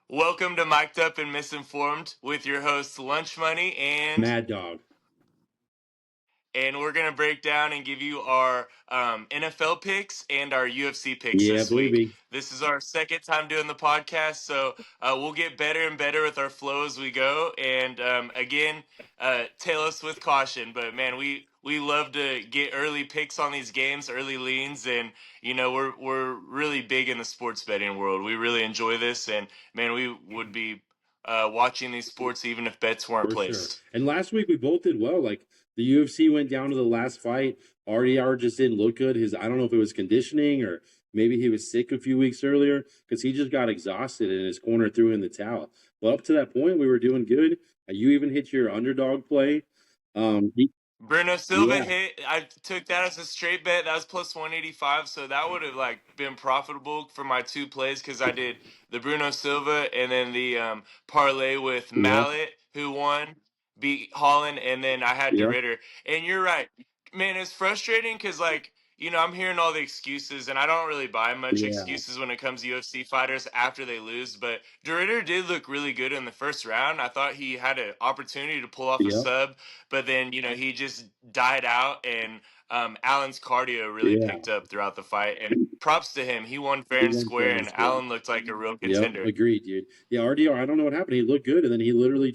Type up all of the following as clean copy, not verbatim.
Welcome to Mic'd Up and Misinformed with your hosts Lunch Money Mad Dog. And we're gonna break down and give you our NFL picks and our UFC picks Yeah, this week. baby. This is our second time doing the podcast, so we'll get better and better with our flow as we go. And again, tail us with caution. But man, we love to get early picks on these games, early leans, and we're really big in the sports betting world. We really enjoy this, and man, we would be watching these sports even if bets weren't For sure. placed. And last week we both did well. Like the UFC went down to the last fight. RDR just didn't look good. I don't know if it was conditioning or maybe he was sick a few weeks earlier because he just got exhausted and his corner threw in the towel. But up to that point, we were doing good. You even hit your underdog play. Bruno Silva Yeah. hit. I took that as a straight bet. That was plus 185, so that would have been profitable for my two plays because I did the Bruno Silva and then the parlay with Mallet, who won, beat Holland, and then I had DeRitter. And you're right, man. It's frustrating because I'm hearing all the excuses, and I don't really buy much excuses when it comes to UFC fighters after they lose. But DeRitter did look really good in the first round. I thought he had an opportunity to pull off a sub, but then he just died out, and Allen's cardio really picked up throughout the fight. And props to him; he won fair and square, and Allen looked like a real contender. Yep, agreed, dude. Yeah, RDR, I don't know what happened. He looked good, and then he literally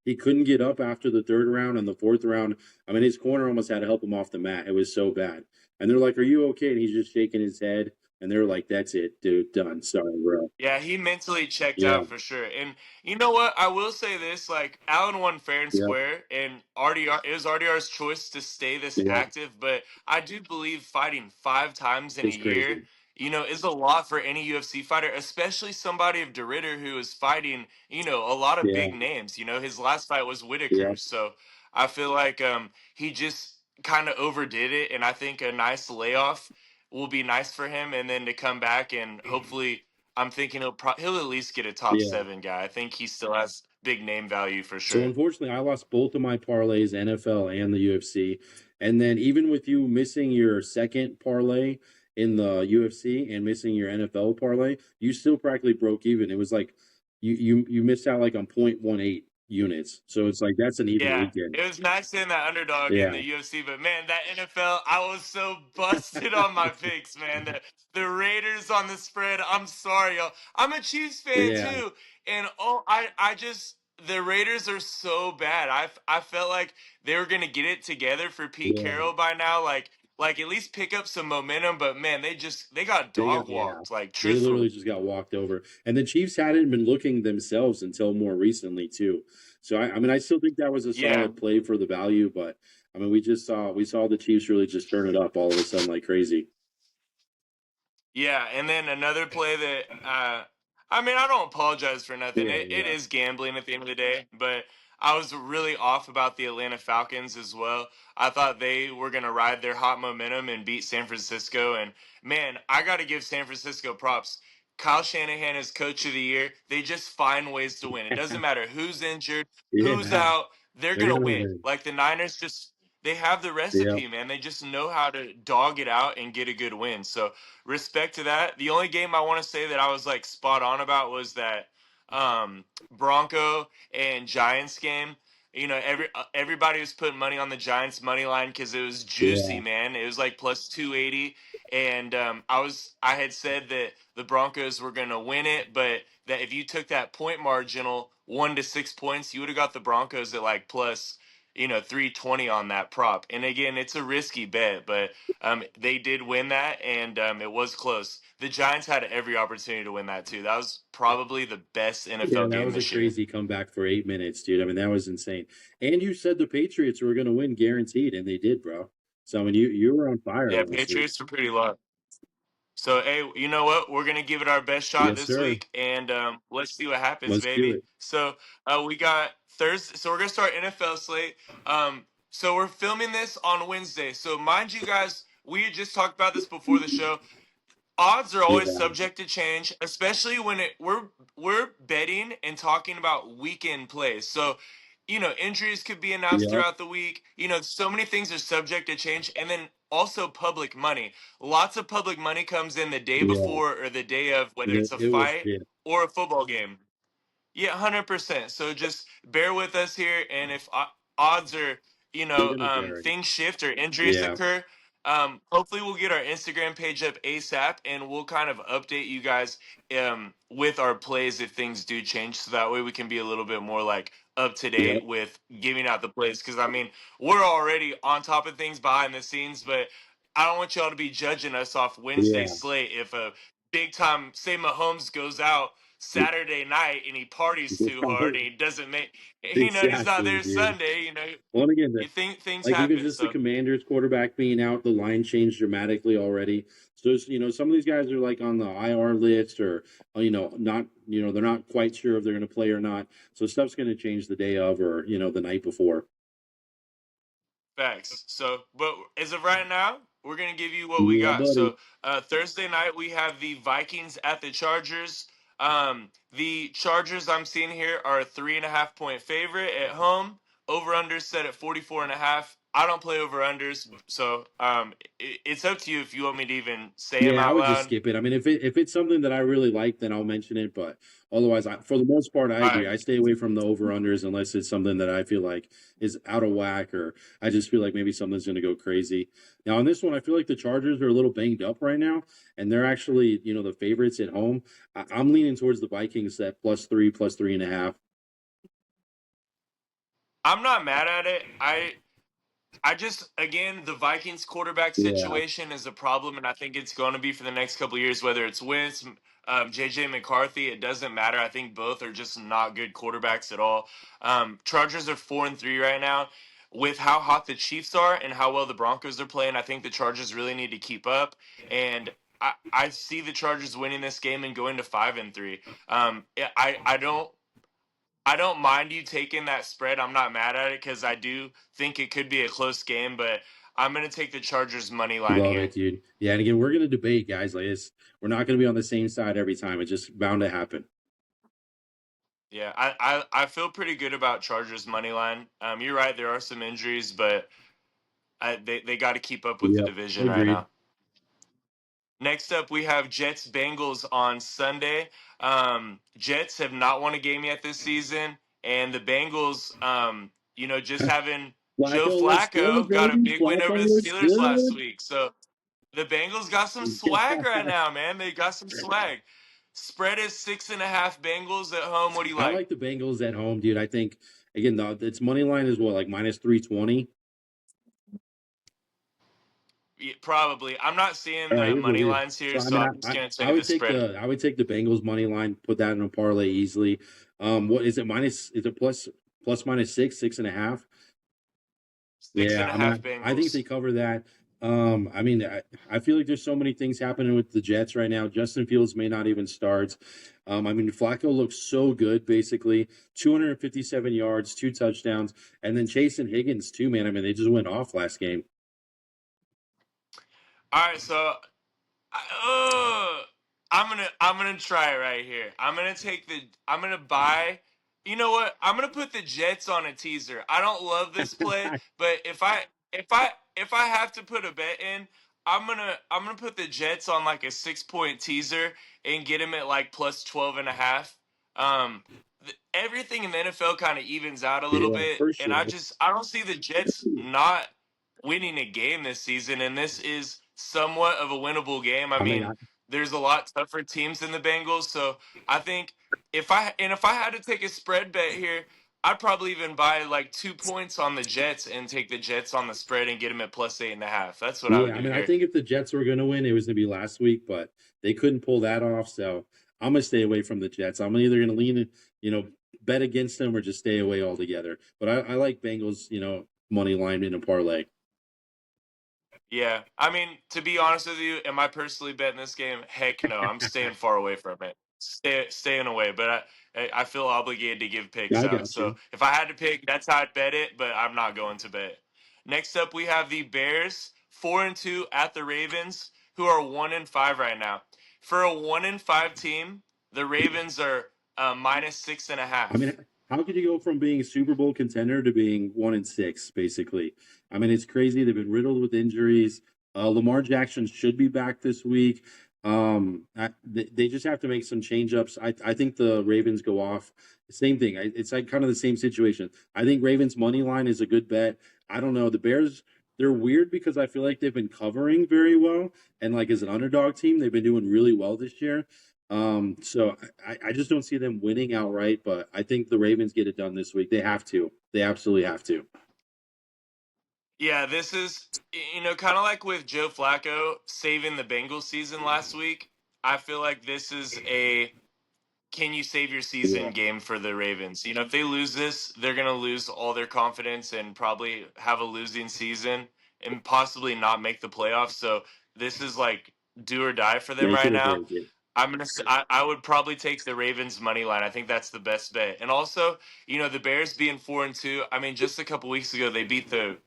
he couldn't get up after the third round and the fourth round. I mean, his corner almost had to help him off the mat. It was so bad. And they're like, "Are you okay?" And he's just shaking his head. And they're like, "That's it, dude. Done. Sorry, bro." Yeah, he mentally checked out for sure. And you know what? I will say this: Allen won fair and square, and it was RDR's choice to stay this active. But I do believe fighting 5 times in a year, is a lot for any UFC fighter, especially somebody of DeRitter who is fighting, a lot of big names. His last fight was Whitaker, so I feel like he just kind of overdid it, and I think a nice layoff will be nice for him, and then to come back and hopefully, I'm thinking he'll at least get a top 7 guy. I think he still has big name value for sure. So unfortunately, I lost both of my parlays, NFL and the UFC. And then even with you missing your second parlay in the UFC and missing your NFL parlay, you still practically broke even. It was like you missed out like on 0.18 units. So it's like that's an even weekend. It was nice seeing that underdog in the UFC, but man, that NFL, I was so busted on my picks, man. The Raiders on the spread. I'm sorry, y'all. I'm a Chiefs fan too, and I just the Raiders are so bad. I felt like they were gonna get it together for Pete Carroll by now, like at least pick up some momentum. But man, they got dog walked, like They truthfully. literally just got walked over. And the Chiefs hadn't been looking themselves until more recently too. So I mean, I still think that was a solid play for the value, but I mean, we saw the Chiefs really just turn it up all of a sudden like crazy. Yeah, and then another play that I mean, I don't apologize for nothing. It is gambling at the end of the day, but I was really off about the Atlanta Falcons as well. I thought they were going to ride their hot momentum and beat San Francisco, and man, I got to give San Francisco props. Kyle Shanahan is coach of the year. They just find ways to win. It doesn't matter who's injured, who's out, they're going to win. Like the Niners just they have the recipe, man. They just know how to dog it out and get a good win. So respect to that. The only game I want to say that I was like spot on about was that Bronco and Giants game. Everybody was putting money on the Giants money line because it was juicy, man. It was like plus 280, and I had said that the Broncos were going to win it, but that if you took that point marginal 1 to 6 points, you would have got the Broncos at like plus 320 on that prop. And again, it's a risky bet, but they did win that, and it was close. The Giants had every opportunity to win that too. That was probably the best NFL game this year. That was a crazy comeback for 8 minutes, dude. I mean, that was insane. And you said the Patriots were going to win guaranteed, and they did, bro. So I mean, you were on fire. Yeah, Patriots were pretty low. So hey, you know what? We're gonna give it our best shot this week, and let's see what happens, baby. So we got Thursday. So we're gonna start NFL slate. So we're filming this on Wednesday. So mind you guys, we had just talked about this before the show. Odds are always subject to change, especially when we're betting and talking about weekend plays. So, injuries could be announced throughout the week. So many things are subject to change, and then also public money. Lots of public money comes in the day before or the day of, whether it's a fight or a football game. Yeah, 100%. So just bear with us here, and if odds are, We're gonna care. things shift or injuries Yeah. occur, hopefully we'll get our Instagram page up ASAP, and we'll kind of update you guys with our plays if things do change, so that way we can be a little bit more like up to Yep. date with giving out the plays. Because I mean, we're already on top of things behind the scenes, but I don't want y'all to be judging us off Wednesday Yeah. slate if a big time, say Mahomes goes out Saturday night and he parties too hard and he doesn't make, he's not Exactly, there dude. Sunday, Well, and again, you think things like even happen. just the So Commanders quarterback being out, the line changed dramatically already. So some of these guys are like on the IR list, or not, they're not quite sure if they're going to play or not. So stuff's going to change the day of, or the night before. facts. So, but as of right now, we're gonna give you what we Yeah, got. buddy. So Thursday night we have the Vikings at the Chargers. The Chargers I'm seeing here are a 3.5 point favorite at home. Over under set at 44.5. I don't play over unders, so it's up to you if you want me to even say them Yeah, I out would just loud. skip it. I mean, if it's something that I really like, then I'll mention it. But otherwise, for the most part, I All agree. right. I stay away from the over unders unless it's something that I feel like is out of whack, or I just feel like maybe something's going to go crazy. Now, on this one, I feel like the Chargers are a little banged up right now, and they're actually the favorites at home. I'm leaning towards the Vikings at +3, +3.5. I'm not mad at it. I just, again, the Vikings quarterback Yeah, situation is a problem, and I think it's going to be for the next couple of years. Whether it's Wentz, JJ McCarthy, it doesn't matter. I think both are just not good quarterbacks at all. Chargers are 4-3 right now. With how hot the Chiefs are and how well the Broncos are playing, I think the Chargers really need to keep up. And I see the Chargers winning this game and going to 5-3. I don't mind you taking that spread. I'm not mad at it because I do think it could be a close game, but I'm going to take the Chargers money line love here. it, dude. Yeah, and again, we're going to debate, guys. Like, we're not going to be on the same side every time. It's just bound to happen. Yeah, I feel pretty good about Chargers money line. You're right, there are some injuries, but they got to keep up with the Yep, division right agreed. now. Next up, we have Jets Bengals on Sunday. Jets have not won a game yet this season, and the Bengals, just having Joe Flacco looks good, Flacco got a baby. big win over Flacco the looks Steelers last good. week. So the Bengals got some swag right now, man. They got some swag. Spread is 6.5 Bengals at home. What do you I like? like the Bengals at home, dude. I think again, its money line is what, like -320. Yeah, probably. I'm not seeing All right, the here's what money it is. lines here, So I so mean, I'm just gonna say the spread. I would take the Bengals money line, put that in a parlay easily. What is it? Is it plus minus 6.5? Six Yeah, and a I mean, half I think they Bengals. cover that. I mean, I feel like there's so many things happening with the Jets right now. Justin Fields may not even start. I mean, Flacco looks so good, basically 257 yards, 2 touchdowns, and then Chase and Higgins too, man. I mean, they just went off last game. All right, so uh, I'm gonna try it right here. I'm gonna buy. You know what? I'm gonna put the Jets on a teaser. I don't love this play, but if I have to put a bet in, I'm gonna put the Jets on like a 6 point teaser and get them at like plus 12.5. Everything in the NFL kind of evens out a little Yeah, bit, for and sure. I don't see the Jets not winning a game this season, and this is somewhat of a winnable game. I I mean, mean, there's a lot tougher teams than the Bengals, so I think if I had to take a spread bet here, I'd probably even buy like 2 points on the Jets and take the Jets on the spread and get them at plus 8.5. That's what I would yeah, I do mean, I here. think if the Jets were going to win, it was going to be last week, but they couldn't pull that off. So I'm going to stay away from the Jets. I'm either going to you know, bet against them or just stay away altogether. But I like Bengals, money line in a parlay. Yeah, I mean, to be honest with you, am I personally betting this game? Heck no, I'm staying far away from it. Staying away, but I feel obligated to give picks I out. got So you. if I had to pick, that's how I'd bet it. But I'm not going to bet. Next up, we have the Bears 4-2 at the Ravens, who are 1-5 right now. For a 1-5 team, the Ravens are minus six and a I mean, half. how could you go from being a Super Bowl contender to being 1-6, basically? I mean, it's crazy. They've been riddled with injuries. Lamar Jackson should be back this week. They just have to make some change ups. I think the Ravens go off. Same thing. It's like kind of the same situation. I think Ravens money line is a good bet. I don't know. The Bears, they're weird because I feel like they've been covering very well. And like as an underdog team, they've been doing really well this year. So I just don't see them winning outright, but I think the Ravens get it done this week. They have to. They absolutely have to. Yeah, this is, kind of like with Joe Flacco saving the Bengals season last week. I feel like this is a can you save your Yeah. season game for the Ravens? If they lose this, they're going to lose all their confidence and probably have a losing season and possibly not make the playoffs. So this is like do or die for them Make right it or now. break it. I would probably take the Ravens money line. I think that's the best bet. And also, the Bears being 4-2. I mean, just a couple weeks ago they beat the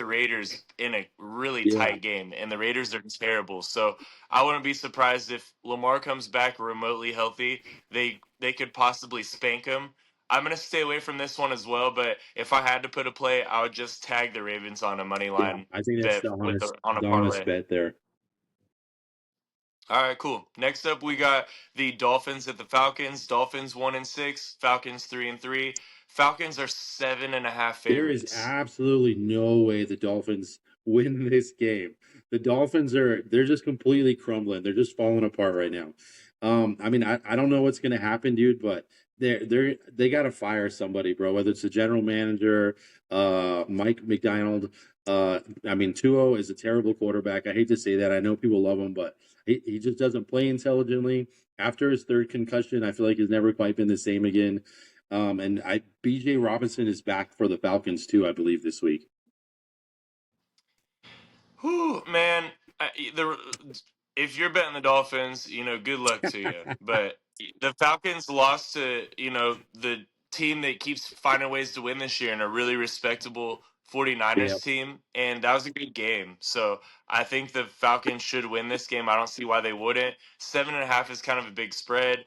Raiders in a really Yeah. tight game, and the Raiders are terrible. So I wouldn't be surprised if Lamar comes back remotely healthy. They could possibly spank him. I'm gonna stay away from this one as well. But if I had to put a play, I would just tag the Ravens on a money Yeah. line I think that's bet on a the honest parlay. bet there. All right, cool. Next up, we got the Dolphins at the Falcons. Dolphins 1-6, Falcons 3-3. Falcons are 7.5 There is favorites. absolutely no way the Dolphins win this game. The Dolphins they're just completely crumbling. They're just falling apart right now. I mean, I don't know what's gonna happen, dude, but they gotta fire somebody, bro. Whether it's the general manager, Mike McDonald. I mean, Tuo is a terrible quarterback. I hate to say that. I know people love him, but he just doesn't play intelligently. After his third concussion, I feel like he's never quite been the same again. And BJ Robinson is back for the Falcons too, I believe, this week. Whew, man. The if you're betting the Dolphins, good luck to you. But the Falcons lost to the team that keeps finding ways to win this year and a really respectable Yeah, 49ers team, and that was a good game. So I think the Falcons should win this game. I don't see why they wouldn't. 7.5 is kind of a big spread.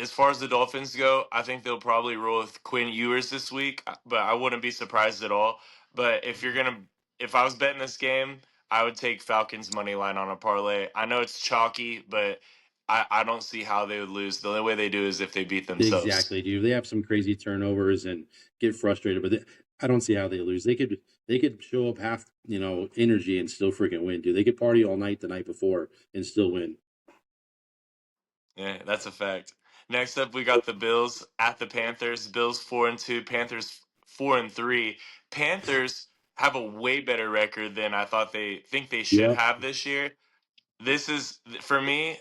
As far as the Dolphins go, I think they'll probably roll with Quinn Ewers this week, but I wouldn't be surprised at all. But if I was betting this game, I would take Falcons money line on a parlay. I know it's chalky, but I don't see how they would lose. The only way they do is if they beat themselves. exactly, dude. They have some crazy turnovers and get frustrated, but I don't see how they lose. They could show up half, energy and still freaking win, dude. They could party all night the night before and still win. Yeah, that's a fact. Next up, we got the Bills at the Panthers. Bills 4-2, Panthers 4-3. Panthers have a way better record than I thought they think they should Yep. have this year. This is for me.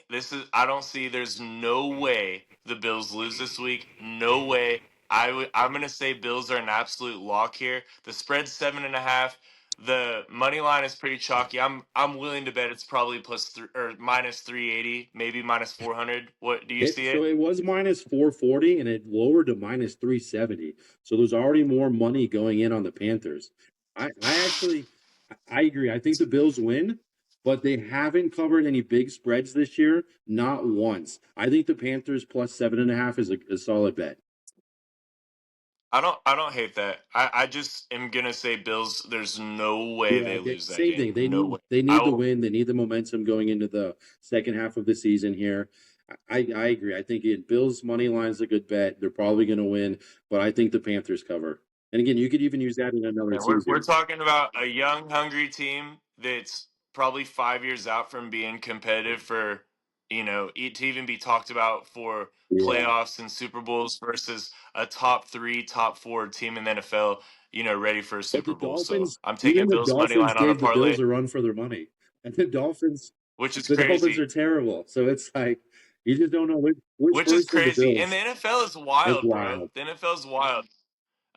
I don't see. There's no way the Bills lose this week. No way. I'm gonna say Bills are an absolute lock here. The spread's 7.5. The money line is pretty chalky. I'm willing to bet it's probably plus three or minus 380, maybe minus 400. What do you see So it? it was minus 440 and it lowered to minus 370. So there's already more money going in on the Panthers. I actually I agree. I think the Bills win, but they haven't covered any big spreads this year, not once. I think the Panthers plus 7.5 is a solid bet. I don't hate that. I just am gonna say Bills. There's no way Yeah, they lose that same game. thing. They No need way. they I need the will. win. They need the momentum going into the second half of the season here. I agree. I think Bills money line is a good bet. They're probably going to win, but I think the Panthers cover. And again, you could even use that in another And we're season. talking about a young, hungry team that's probably 5 years out from being competitive for, to even be talked about for Yeah. playoffs and Super Bowls versus a top three, top four team in the NFL, ready for a But Super Bowl. So I'm taking Even the Bills money Dolphins line on a gave the parlay, Bills a run for their money. And which is the Dolphins crazy. are terrible. So it's like you just don't know which Which is versus the crazy. And the Bills NFL is is wild, bro. wild. The NFL is wild.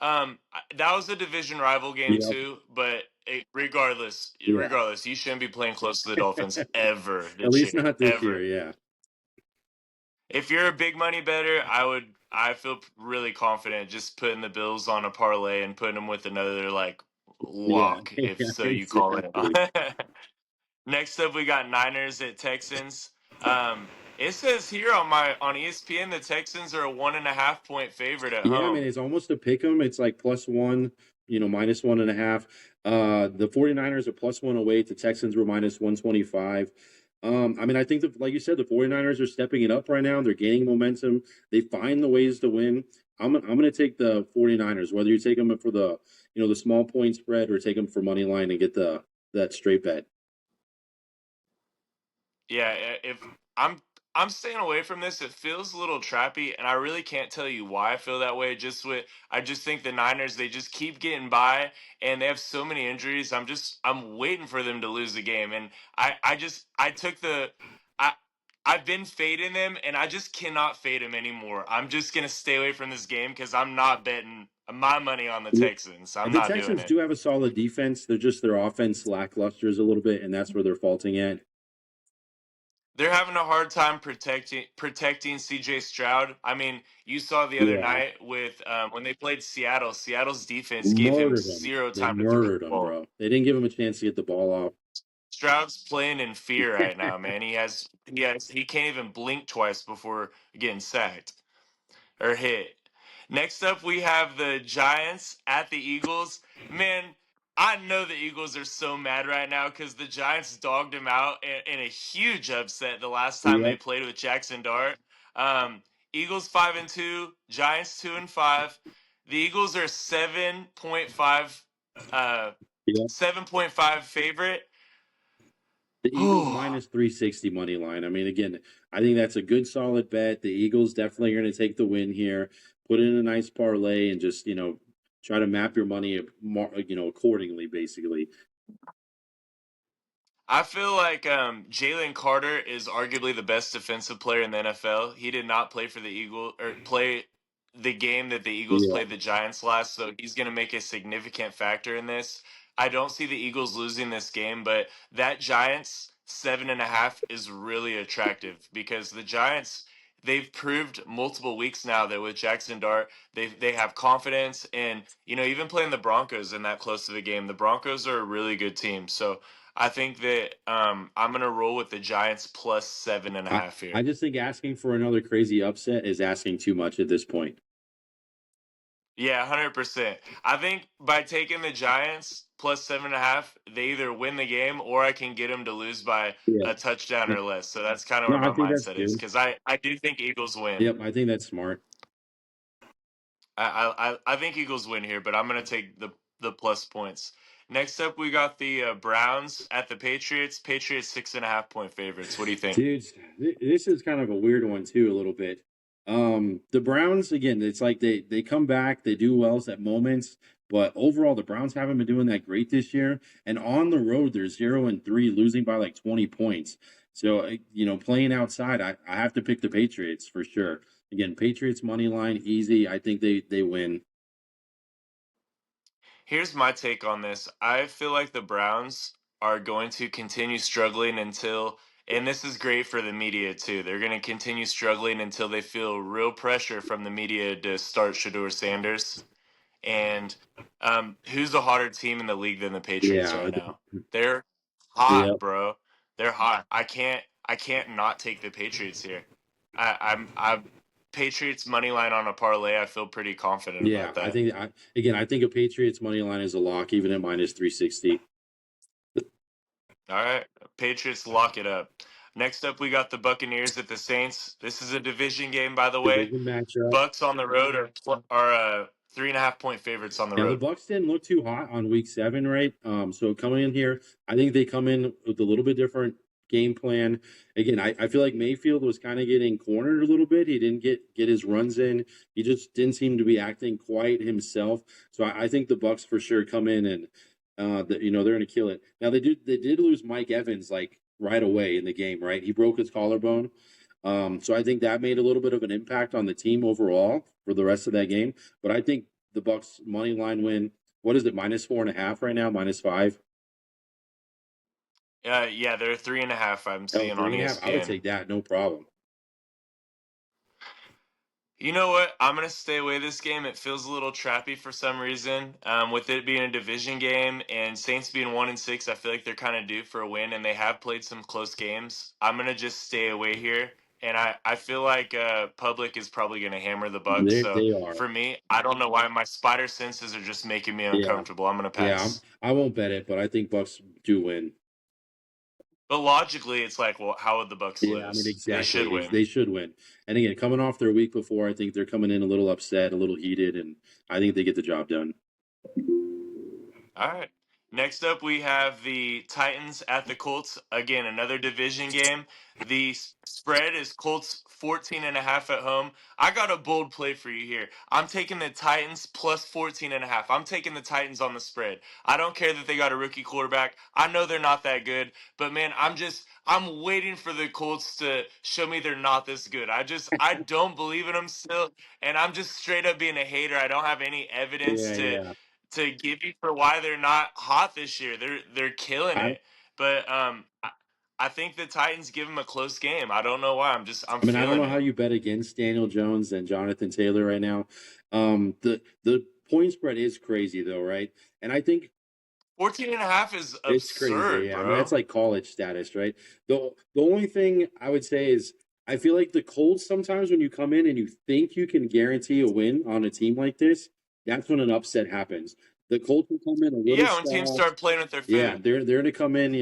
That was a division rival game Yeah. too, but Yeah. regardless, you shouldn't be playing close to the Dolphins ever At this least year, not this year. ever. Yeah. If you're a big money bettor, I feel really confident just putting the Bills on a parlay and putting them with another like Yeah. lock, if Yeah. so you call it. Exactly. Next up, we got Niners at Texans. It says here on ESPN the Texans are a 1.5 point favorite at Yeah, I mean, home. it's almost a pick 'em. It's like plus one, minus 1.5. The 49ers are plus one away. The Texans were minus 125. I mean, I think like you said, the 49ers are stepping it up right now. They're gaining momentum. They find the ways to win. I'm gonna take the 49ers, whether you take them for the the small point spread or take them for money line and get that straight bet. Yeah, if I'm staying away from this, it feels a little trappy, and I really can't tell you why I feel that way. I just think the Niners, they just keep getting by, and they have so many injuries. I'm waiting for them to lose the game, and I took the I. I've been fading them, and I just cannot fade them anymore. I'm just gonna stay away from this game because I'm not betting my money on the Yeah. Texans. I'm The not doing Texans it. do have a solid defense. They're just their offense lacklusters a little bit, and that's where they're faulting at. They're having a hard time protecting CJ Stroud. I mean, you saw the other Yeah, night with when they played Seattle. Seattle's defense gave him murdered them. zero They time to throw the murdered them, ball. bro. They didn't give him a chance to get the ball off. Stroud's playing in fear right now, man. He can't even blink twice before getting sacked or hit. Next up, we have the Giants at the Eagles. Man, I know the Eagles are so mad right now because the Giants dogged them out in a huge upset the last time they Yep. played with Jackson Dart. Um, Eagles 5-2, Giants 2-5. The Eagles are 7.5 favorite. The Eagles minus 360 money line. I mean, again, I think that's a good solid bet. The Eagles definitely are going to take the win here. Put in a nice parlay and just, try to map your money, accordingly, basically. I feel like Jalen Carter is arguably the best defensive player in the NFL. He did not play for the Eagles or play the game that the Eagles Yeah. played the Giants last, so he's going to make a significant factor in this. I don't see the Eagles losing this game, but that Giants 7.5 is really attractive because the Giants, they've proved multiple weeks now that with Jackson Dart they have confidence, and even playing the Broncos in that close of a game, the Broncos are a really good team. So I think that I'm gonna roll with the Giants plus seven and a I, half here. I just think asking for another crazy upset is asking too much at this point. Yeah, 100%. I think by taking the Giants plus 7.5, they either win the game or I can get them to lose by Yeah. a touchdown or less. So that's kind of No, where I my think that's mindset is good. because I do think Eagles win. Yep, I think that's smart. I think Eagles win here, but I'm gonna take the plus points. Next up, we got the Browns at the Patriots. Patriots 6.5 point favorites. What do you think? Dudes, this is kind of a weird one too, a little bit. The Browns again, it's like they come back, they do well at moments, but overall the Browns haven't been doing that great this year. And on the road, they're 0-3, losing by like 20 points. So playing outside, I have to pick the Patriots for sure. Again, Patriots money line, easy. I think they win. Here's my take on this. I feel like the Browns are going to continue struggling until, and this is great for the media too. They're going to continue struggling until they feel real pressure from the media to start Shador Sanders. And who's the hotter team in the league than the Patriots Yeah, right now? They're hot, yeah, bro. They're hot. I can't not take the Patriots here. I'm Patriots money line on a parlay. I feel pretty confident yeah. about I that. think I think a Patriots money line is a lock, even at minus 360. All right, Patriots lock it up. Next up, we got the Buccaneers at the Saints. This is a division game, by the way. Division matchup. Bucks on the road are 3.5 point favorites on the Now the road. Bucks didn't look too hot on week 7, right? So coming in here, I think they come in with a little bit different game plan. Again, I feel like Mayfield was kind of getting cornered a little bit. He didn't get his runs in. He just didn't seem to be acting quite himself. So I think the Bucks for sure come in and they're going to kill it. Now they did lose Mike Evans like right away in the game, right? He broke his collarbone. So I think that made a little bit of an impact on the team overall for the rest of that game. But I think the Bucks money line win. What is it? -4.5 right now, -5. Yeah, they're 3.5. I'm Oh, seeing three on and a half. I would ESPN. take that, no problem. You know what? I'm gonna stay away this game. It feels a little trappy for some reason. With it being a division game and Saints being 1-6, I feel like they're kind of due for a win, and they have played some close games. I'm gonna just stay away here, and I feel like public is probably gonna hammer the Bucks. They So they are. for me, I don't know why my spider senses are just making me Yeah, uncomfortable. I'm gonna yeah. pass. I won't bet it, but I think Bucks do win. But logically, it's like, well, how would the Bucks Yeah, I mean, lose? They should exactly. win. They should win. And again, coming off their week before, I think they're coming in a little upset, a little heated, and I think they get the job done. All right. Next up, we have the Titans at the Colts. Again, another division game. The spread is Colts 14.5 at home. I got a bold play for you here. I'm taking the Titans plus 14.5. I'm taking the Titans on the spread. I don't care that they got a rookie quarterback. I know they're not that good, but man, I'm waiting for the Colts to show me they're not this good. I don't believe in them still, and I'm just straight up being a hater. I don't have any evidence Yeah, yeah. to give you for why they're not hot this year. They're killing I it, but I think the Titans give them a close game. I don't know why. I'm I mean, I don't feeling know how it. you bet against Daniel Jones and Jonathan Taylor right now. The point spread is crazy though, right? And I think 14.5 is it's crazy. absurd, Yeah, I mean that's bro. like college status, right? The only thing I would say is I feel like the Colts sometimes when you come in and you think you can guarantee a win on a team like this, that's when an upset happens. The Colts will come in a little Yeah, when teams soft. start playing with their Yeah, food. they're gonna come in,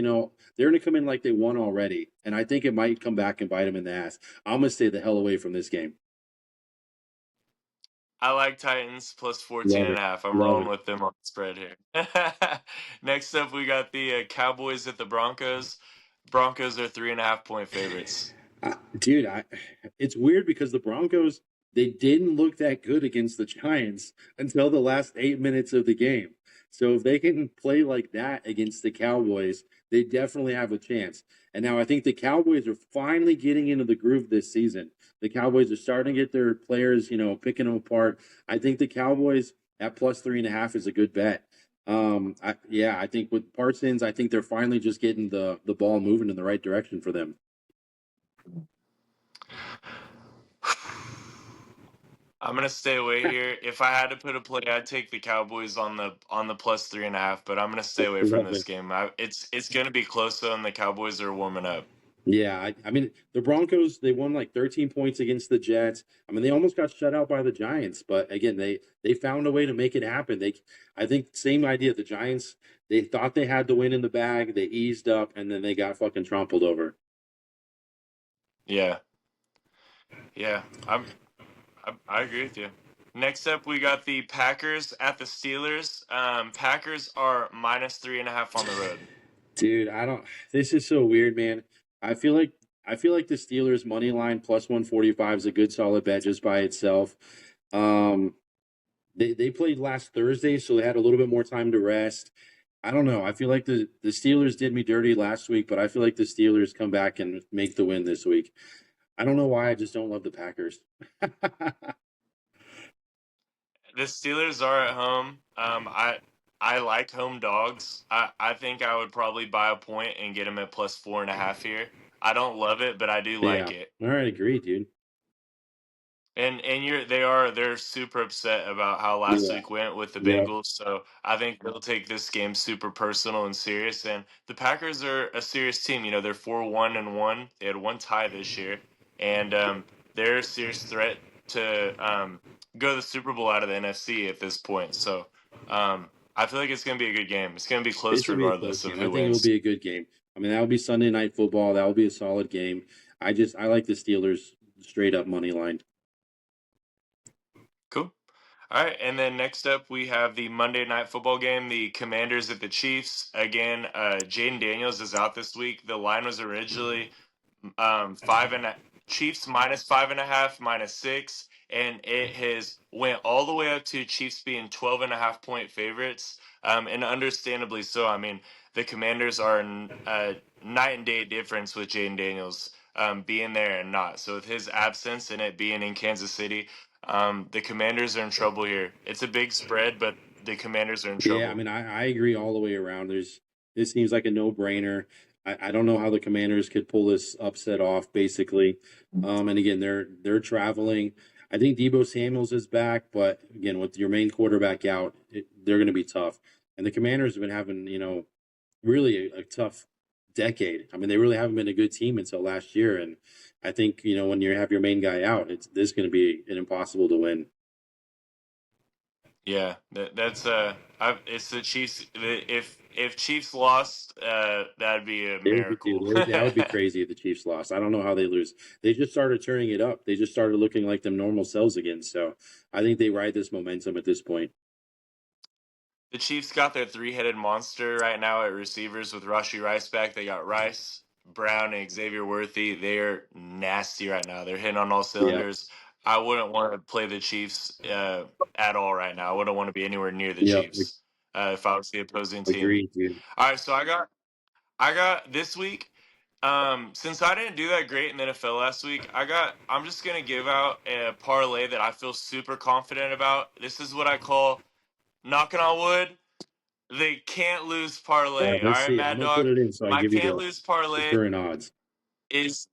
they're gonna come in like they won already, and I think it might come back and bite them in the ass. I'm gonna stay the hell away from this game. I like Titans plus 14 Love and it, a half. I'm love rolling it. with them on the spread here. Next up, we got the Cowboys at the Broncos. Broncos are 3.5 point favorites. Dude, it's weird because the Broncos they didn't look that good against the Giants until the last 8 minutes of the game. So if they can play like that against the Cowboys, they definitely have a chance. And now I think the Cowboys are finally getting into the groove this season. The Cowboys are starting to get their players, picking them apart. I think the Cowboys at plus 3.5 is a good bet. I think with Parsons, I think they're finally just getting the ball moving in the right direction for them. I'm gonna stay away here. If I had to put a play, I'd take the Cowboys on the plus 3.5. But I'm gonna stay away from Love this it. game. It's gonna be close though, and the Cowboys are warming up. Yeah, I mean the Broncos they won like 13 points against the Jets. I mean they almost got shut out by the Giants, but again they found a way to make it happen. I think same idea. The Giants they thought they had the win in the bag, they eased up, and then they got fucking trampled over. Yeah, yeah. I agree with you. Next up, we got the Packers at the Steelers. Packers are minus 3.5 on the road. Dude, I don't. This is so weird, man. I feel like I feel like the Steelers money line plus 145 is a good solid bet just by itself. Um, they played last Thursday, so they had a little bit more time to rest. I don't know. I feel like the Steelers did me dirty last week, but I feel like the Steelers come back and make the win this week. I don't know why. I just don't love the Packers. The Steelers are at home. I like home dogs. I think I would probably buy a point and get them at plus 4.5 here. I don't love it, but I do like Yeah. it. All right. Agree, dude. And they're super upset about how last Yeah. week went with the Yeah. Bengals. So I think they'll take this game super personal and serious. And the Packers are a serious team. You know, they're 4-1-1. They had one tie this year, and they're a serious threat to go to the Super Bowl out of the NFC at this point. So I feel like it's going to be a good game. It's going to be close It's gonna be a close regardless of game. I who think it'll wins. be a good game. I mean, that'll be Sunday night football. That will be a solid game. I like the Steelers straight up money line. Cool. All right, and then next up we have the Monday Night Football game, the Commanders at the Chiefs. Again, Jaden Daniels is out this week. The line was originally five and Chiefs minus 5.5, -6, and it has went all the way up to Chiefs being 12.5 point favorites, and understandably so. I mean, the Commanders are a night and day difference with Jaden Daniels being there and not. So with his absence and it being in Kansas City, the Commanders are in trouble here. It's a big spread, but the Commanders are in Yeah, I trouble. mean, I agree all the way around. This seems like a no brainer. I don't know how the Commanders could pull this upset off. Basically, and again, they're traveling. I think Debo Samuel's is back, but again, with your main quarterback out, they're going to be tough. And the Commanders have been having, really a tough decade. I mean, they really haven't been a good team until last year. And I think, when you have your main guy out, this going to be an impossible to win. Yeah, that's it's the Chiefs. if Chiefs lost, that'd be a miracle. That would be crazy if the Chiefs lost. I don't know how they lose. They just started turning it up. They just started looking like them normal selves again. So I think they ride this momentum at this point. The Chiefs got their three-headed monster right now at receivers with Rashi Rice back. They got Rice, Brown, and Xavier Worthy. They're nasty right now. They're hitting on all Yeah. cylinders. I wouldn't want to play the Chiefs at all right now. I wouldn't want to be anywhere near the Yep. Chiefs if I was the opposing team. Agreed, dude. All right, so I got this week. Since I didn't do that great in the NFL last week, I'm just gonna give out a parlay that I feel super confident about. This is what I call, knocking on wood, the can't lose All right, parlay. All let's right, see. I'm Mad gonna put Dog. it in so I My give you can't lose the parlay current odds. is,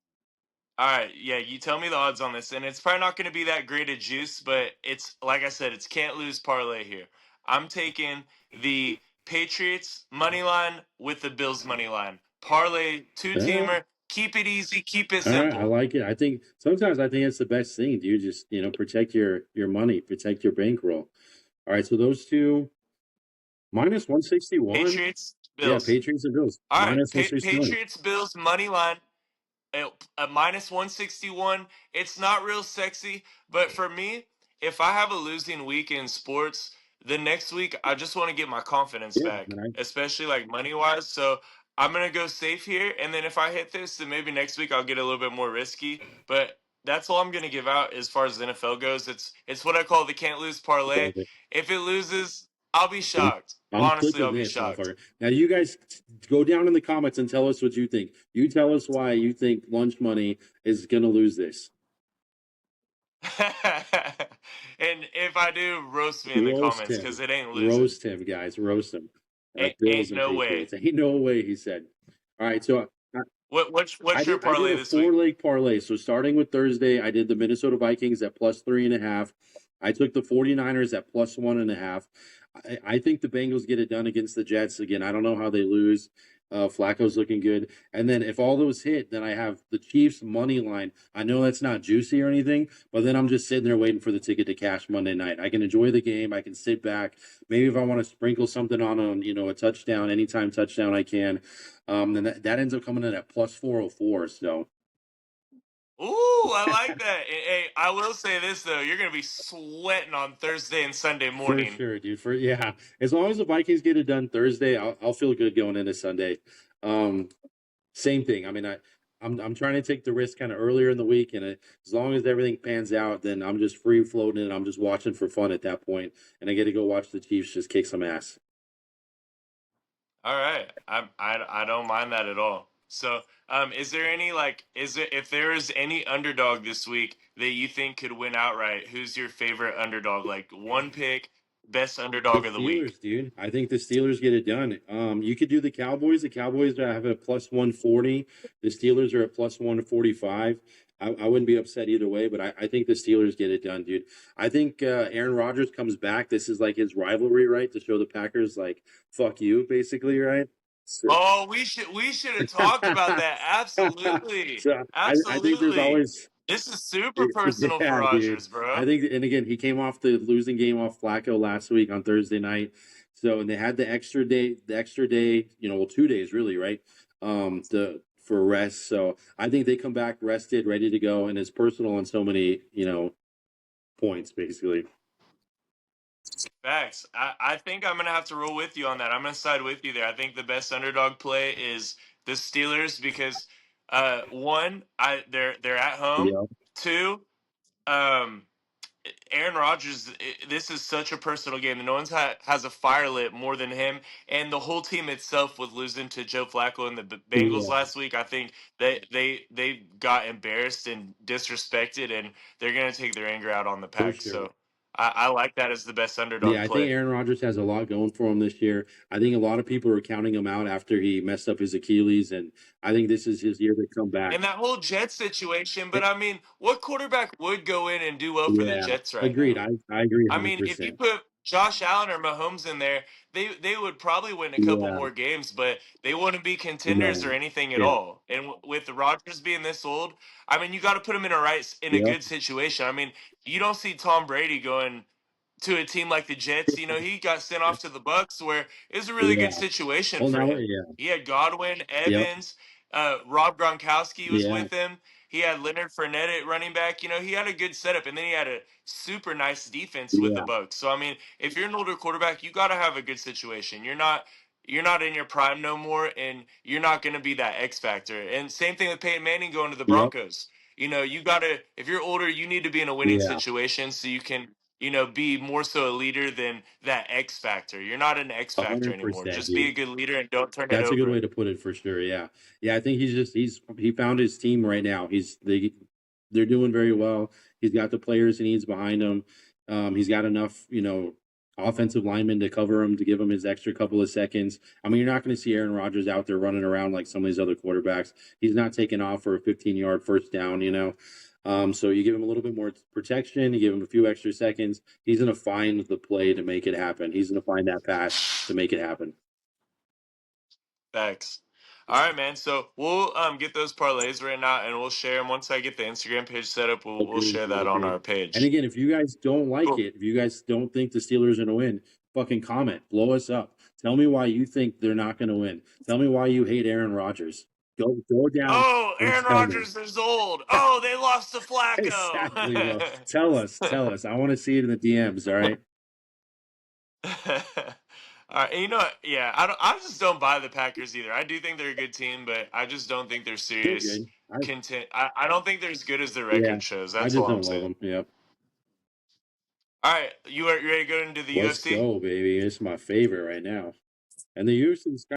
all right. Yeah, you tell me the odds on this, and it's probably not going to be that great a juice, but it's like I said, it's can't lose parlay here. I'm taking the Patriots money line with the Bills money line. Parlay two Yeah. teamer. Keep it easy. Keep it All right, I simple. like it. I think sometimes it's the best thing, dude. Just protect your money, protect your bankroll. All right, so those two minus 161. Patriots Yeah, Bills. Patriots and Bills All right, minus 161. Patriots Bills money line at minus 161. It's not real sexy, but for me, if I have a losing week in sports, the next week I just want to get my confidence Yeah, back, man. especially like money wise. So I'm gonna go safe here, and then if I hit this, then maybe next week I'll get a little bit more risky. But that's all I'm gonna give out as far as the NFL goes. It's what I call the can't lose parlay. Love it. If it loses, I'll be I'm, shocked. I'm Honestly, clicking I'll be this, shocked. motherfucker. Now, you guys go down in the comments and tell us what you think. You tell us why you think Lunch Money is gonna lose this. And if I do, roast me in the Roast comments him, because it ain't losing. roast him, guys, roast him. All right, Ain't Bills and no way. Patriots. Ain't no way, he said. All right, so What's your I did parlay a this week? 4-leg parlay. So starting with Thursday, I did the Minnesota Vikings at plus 3.5. I took the 49ers at plus 1.5. I think the Bengals get it done against the Jets again. I don't know how they lose. Flacco's looking good. And then if all those hit, then I have the Chiefs money line. I know that's not juicy or anything, but then I'm just sitting there waiting for the ticket to cash Monday night. I can enjoy the game. I can sit back. Maybe if I want to sprinkle something on a touchdown, anytime touchdown, I can. Then that ends up coming in at plus 404. So Ooh, I like that. Hey, I will say this though, you're gonna be sweating on Thursday and Sunday for morning. sure, dude. As long as the Vikings get it done Thursday, I'll feel good going into Sunday. Same thing. I mean, I'm trying to take the risk kind of earlier in the week, and as long as everything pans out, then I'm just free floating and I'm just watching for fun at that point, and I get to go watch the Chiefs just kick some ass. All right, I don't mind that at all. So, is there any if there is any underdog this week that you think could win outright? Who's your favorite underdog? Like one pick, best The underdog of the week. Steelers, dude. I think the Steelers get it done. You could do the Cowboys. The Cowboys have a plus 140. The Steelers are at plus 145. I wouldn't be upset either way, but I think the Steelers get it done, dude. I think Aaron Rodgers comes back. This is like his rivalry, right? To show the Packers, like, fuck you, basically, right? So, Oh, we should have talked about that. Absolutely. so I think there's Absolutely. always This is super personal for yeah, dude. Rogers, I bro. think, and again, he came off the losing game off Flacco last week on Thursday night. So, and they had the extra day, 2 days really, right? For rest. So I think they come back rested, ready to go, and it's personal on so many, points basically. Facts. I think I'm gonna have to roll with you on that. I'm gonna side with you there. I think the best underdog play is the Steelers because one, they're at home. Yeah, Two, um Aaron Rodgers, this is such a personal game. No one's has a fire lit more than him, and the whole team itself with losing to Joe Flacco and the Bengals yeah, last week. I think they got embarrassed and disrespected, and they're gonna take their anger out on the for pack. sure. So I like that as the best Yeah, underdog I think play. Aaron Rodgers has a lot going for him this year. I think a lot of people are counting him out after he messed up his Achilles, and I think this is his year to come back. And that whole Jets situation, Eh, but I mean, what quarterback would go in and do well for the Yeah, Jets right agreed. now? I agree I mean, if you 100%. put Josh Allen or Mahomes in there, they would probably win a couple Yeah, more games, but they wouldn't be contenders or no, anything at yeah, all. And with the Rodgers being this old, I mean, you got to put him in a yeah, good situation. I mean, you don't see Tom Brady going to a team like the Jets. You know, he got sent off to the Bucks, where it was a really good Yeah. situation Well, for now, him. yeah. He had Godwin, Yep. Evans, Rob Gronkowski was Yeah. with him. He had Leonard Fournette at running back. You know, he had a good setup, and then he had a super nice defense with the Yeah. Bucks. So I mean, if you're an older quarterback, you got to have a good situation. You're not in your prime no more, and you're not going to be that X factor. And same thing with Peyton Manning going to the Yep. Broncos. You know, you got to, if you're older, you need to be in a winning Yeah. situation so you can, be more so a leader than that X factor. You're not an X factor anymore. 100%, Just be a dude. good leader and don't turn it That's a good way over. to put it for sure. Yeah. Yeah. I think he found his team right now. They're doing very well. He's got the players he needs behind him. He's got enough, offensive linemen to cover him to give him his extra couple of seconds. I mean, you're not going to see Aaron Rodgers out there running around like some of these other quarterbacks. He's not taking off for a 15-yard first down. So you give him a little bit more protection, you give him a few extra seconds. He's going to find the play to make it happen. He's going to find that pass to make it happen. Thanks. All right, man. So we'll get those parlays right now, and we'll share them once I get the Instagram page set up. We'll Agreed, share dude, that on agreed. our And page. again, if you guys don't like Cool. it, if you guys don't think the Steelers are going to win, fucking comment, blow us up. Tell me why you think they're not going to win. Tell me why you hate Aaron Rodgers. Go down Oh, and Aaron tell me. Rodgers is old. Oh, they lost to Exactly, bro. Flacco. Tell us. I want to see it in the DMs. All right. All right, yeah, I just don't buy the Packers either. I do think they're a good team, but I just don't think they're They're serious good. content. I don't think they're as good as the Yeah. record shows. I That's just all I'm don't love saying. them. Yep. All right, you ready to go into the Let's UFC? go, baby. It's my favorite right now. And the UFC's